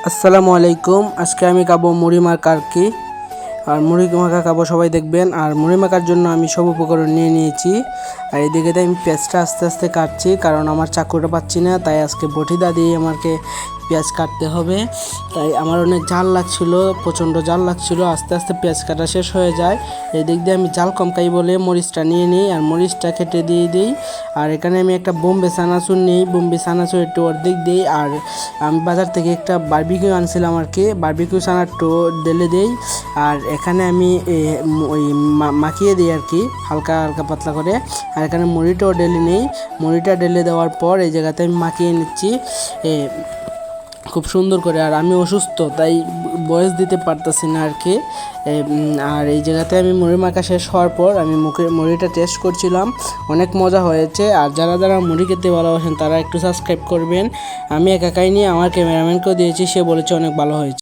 আসসালামু আলাইকুম। আজকে আমি খাবো মুড়ি মাখার কি আর মুড়ি মাখা খাবো, সবাই দেখবেন। আর মুড়ি মাখার জন্য আমি সব উপকরণ নিয়ে নিয়েছি। আর এদিকে আমি পেঁয়াজটা আস্তে আস্তে কাটছি, কারণ আমার চাকুটা পাচ্ছি না, তাই আজকে বটিদা দিয়ে আমাকে পেঁয়াজ কাটতে হবে। তাই আমার অনেক জাল লাগছিল, প্রচণ্ড জাল লাগছিল। আস্তে আস্তে পেঁয়াজ কাটা শেষ হয়ে যায়। এই দিক দিয়ে আমি জাল কম খাই বলে মরিচটা নিয়ে নিই আর মরিচটা কেটে দিয়ে দিই। আর এখানে আমি একটা বোম্বে চানাচুর নিই, বোম্বে চানাচুর একটু অর্ধেক দিই। আর আমি বাজার থেকে একটা বারবিকিউ আনছিলাম আর কি, বারবিকিউ চানা একটু ঢেলে দিই। আর এখানে আমি ওই মাখিয়ে দিই আর কি, হালকা হালকা পাতলা করে। আর এখানে মুড়িটাও ঢেলে নিই। মুড়িটা ঢেলে দেওয়ার পর এই জায়গাতে আমি মাখিয়ে নিচ্ছি খুব সুন্দর করে। আর আমি অসুস্থ, তাই বয়স দিতে পারতেছি না আর কি। আর এই জায়গাতে আমি মুড়ি মাখা শেষ হওয়ার পর আমি মুড়িটা টেস্ট করছিলাম, অনেক মজা হয়েছে। আর যারা যারা মুড়ি খেতে ভালোবাসেন তারা একটু সাবস্ক্রাইব করবেন। আমি একা খাইনি, আমার ক্যামেরাম্যানকেও দিয়েছি, সে বলেছে অনেক ভালো হয়েছে।